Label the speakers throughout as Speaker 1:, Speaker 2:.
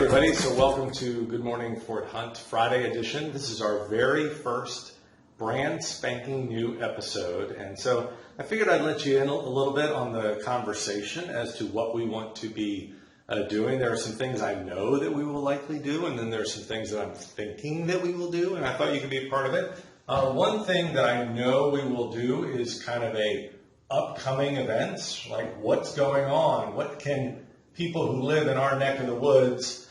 Speaker 1: everybody. So welcome to Good Morning Fort Hunt Friday edition. This is our very first brand spanking new episode. And so I figured I'd let you in a little bit on the conversation as to what we want to be doing. There are some things I know that we will likely do, and then there's some things that I'm thinking that we will do, and I thought you could be a part of it. One thing that I know we will do is kind of a upcoming events, like what's going on, what can people who live in our neck of the woods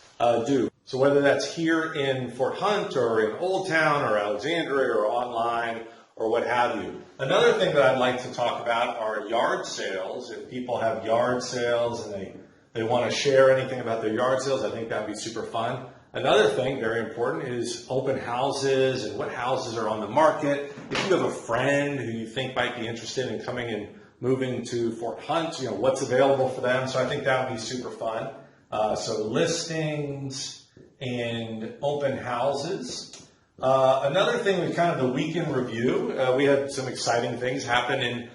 Speaker 1: do. So whether that's here in Fort Hunt or in Old Town or Alexandria or online or what have you. Another thing that I'd like to talk about are yard sales. If people have yard sales and they want to share anything about their yard sales, I think that'd be super fun. Another thing, very important, is open houses and what houses are on the market. If you have a friend who you think might be interested in coming and moving to Fort Hunt, what's available for them. So I think that would be super fun. So listings and open houses. Another thing was kind of the weekend review. We had some exciting things happen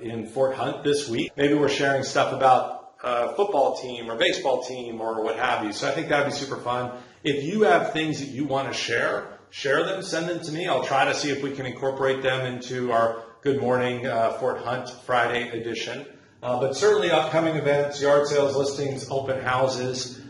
Speaker 1: in Fort Hunt this week. Maybe we're sharing stuff about football team or baseball team or what have you. So I think that would be super fun. If you have things that you want to share them, send them to me. I'll try to see if we can incorporate them into our Good Morning Fort Hunt Friday edition. But certainly upcoming events, yard sales, listings, open houses.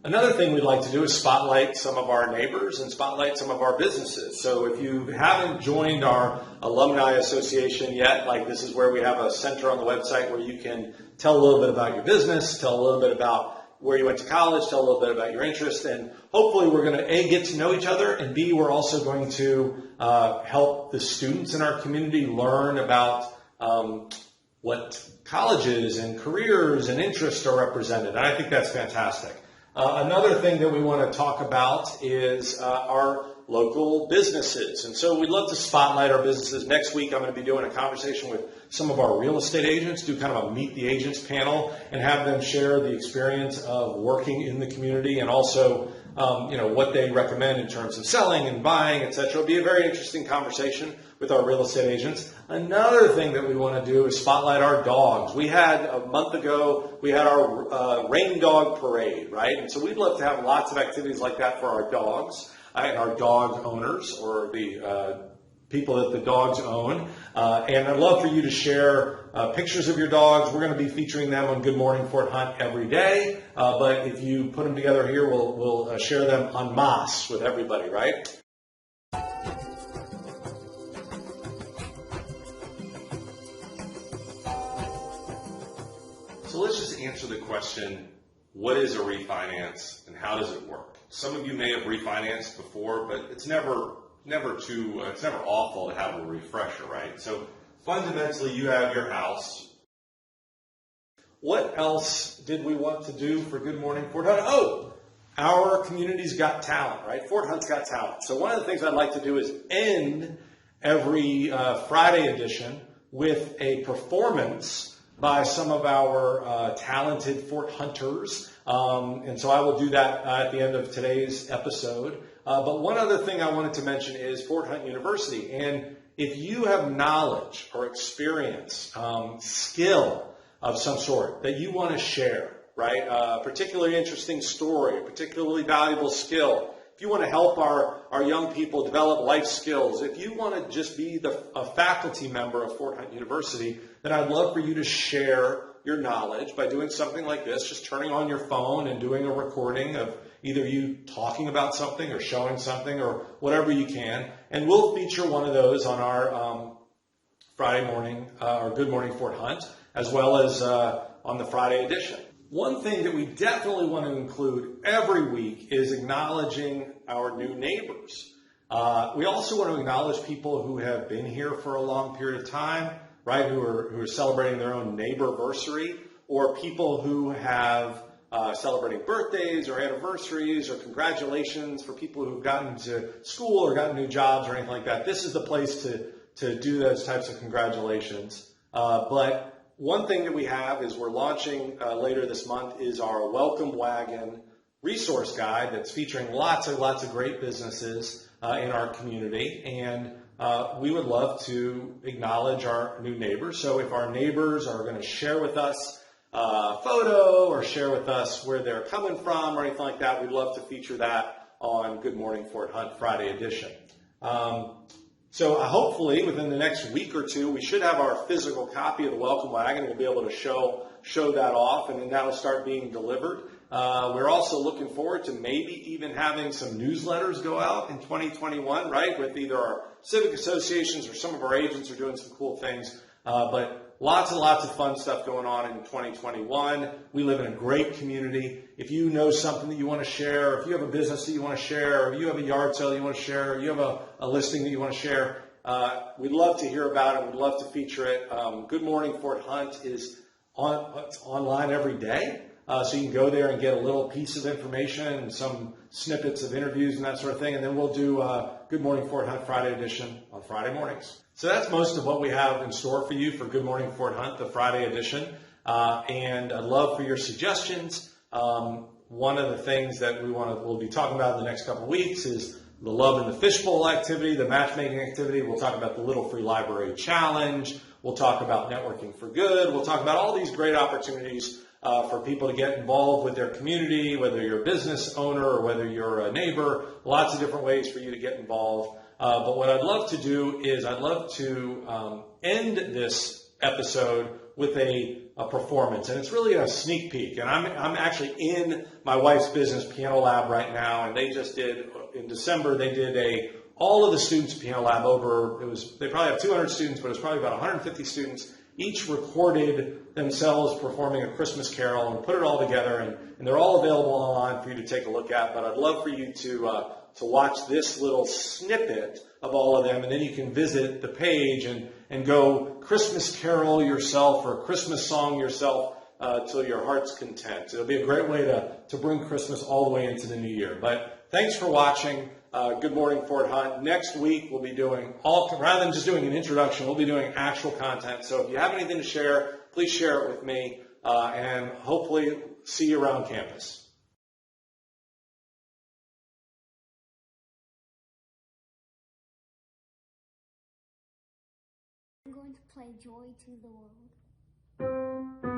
Speaker 1: Another thing we'd like to do is spotlight some of our neighbors and spotlight some of our businesses. So if you haven't joined our alumni association yet, like this is where we have a center on the website where you can tell a little bit about your business, tell a little bit about where you went to college, tell a little bit about your interest, and hopefully we're going to A, get to know each other, and B, we're also going to help the students in our community learn about what colleges and careers and interests are represented. And I think that's fantastic. Another thing that we want to talk about is our local businesses. And so we'd love to spotlight our businesses. Next week, I'm going to be doing a conversation with some of our real estate agents, do kind of a Meet the Agents panel, and have them share the experience of working in the community and also, what they recommend in terms of selling and buying, et cetera. It'll be a very interesting conversation with our real estate agents. Another thing that we want to do is spotlight our dogs. We had a month ago, we had our rain dog parade, right? And so we'd love to have lots of activities like that for our dogs and our dog owners or the people that the dogs own. And I'd love for you to share pictures of your dogs. We're going to be featuring them on Good Morning Fort Hunt every day. But if you put them together here, we'll share them en masse with everybody, right? So let's just answer the question, what is a refinance and how does it work? Some of you may have refinanced before, but it's never awful to have a refresher, right? So fundamentally, you have your house. What else did we want to do for Good Morning Fort Hunt? Oh, our community's got talent, right? Fort Hunt's got talent. So one of the things I'd like to do is end every Friday edition with a performance by some of our talented Fort Hunters. And so I will do that at the end of today's episode. But one other thing I wanted to mention is Fort Hunt University. And if you have knowledge or experience, skill of some sort that you want to share, right? A particularly interesting story, a particularly valuable skill. If you want to help our young people develop life skills, if you want to just be a faculty member of Fort Hunt University, then I'd love for you to share your knowledge by doing something like this, just turning on your phone and doing a recording of either you talking about something or showing something or whatever you can. And we'll feature one of those on our Friday morning, or Good Morning Fort Hunt, as well as on the Friday edition. One thing that we definitely want to include every week is acknowledging our new neighbors. We also want to acknowledge people who have been here for a long period of time, right, who are celebrating their own neighborversary, or people who have celebrating birthdays or anniversaries or congratulations for people who've gotten to school or gotten new jobs or anything like that. This is the place to do those types of congratulations. But one thing that we have is we're launching later this month is our Welcome Wagon resource guide that's featuring lots of great businesses in our community. And we would love to acknowledge our new neighbors. So if our neighbors are going to share with us
Speaker 2: photo or share with us where they're coming from or anything like that, we'd love to feature that on Good Morning Fort Hunt Friday edition. So hopefully within the next week or two, we should have our physical copy of the Welcome Wagon. We'll be able to show that off, and then that'll start being delivered. We're also looking forward to maybe even having some newsletters go out in 2021, right, with either our civic associations or some of our agents are doing some cool things. But lots and lots of fun stuff going on in 2021. We live in a great community. If you know something that you want to share, if you have a business that you want to share, or if you have a yard sale you want to share, or you have a listing that you want to share, we'd love to hear about it. We'd love to feature it. Good Morning Fort Hunt is it's online every day. So you can go there and get a little piece of information and some snippets of interviews and that sort of thing. And then we'll do Good Morning Fort Hunt Friday edition on Friday mornings. So that's most of what we have in store for you for Good Morning Fort Hunt, the Friday edition. And I'd love for your suggestions. One of the things that we'll be talking about in the next couple of weeks is the Love in the Fishbowl activity, the matchmaking activity. We'll talk about the Little Free Library Challenge. We'll talk about Networking for Good. We'll talk about all these great opportunities for people to get involved with their community, whether you're a business owner or whether you're a neighbor. Lots of different ways for you to get involved. But what I'd love to do is I'd love to end this episode with a performance, and it's really a sneak peek. And I'm actually in my wife's business piano lab right now, and they just did in December. They did all of the students piano lab they probably have 200 students, but it was probably about 150 students. Each recorded themselves performing a Christmas carol and put it all together, and they're all available online for you to take a look at. But I'd love for you to watch this little snippet of all of them, and then you can visit the page and go Christmas carol yourself or Christmas song yourself till your heart's content. It'll be a great way to bring Christmas all the way into the new year. But thanks for watching. Good Morning Fort Hunt. Next week we'll be doing rather than just doing an introduction, we'll be doing actual content. So if you have anything to share, please share it with me, and hopefully see you around campus.
Speaker 3: I'm going to play Joy to the World.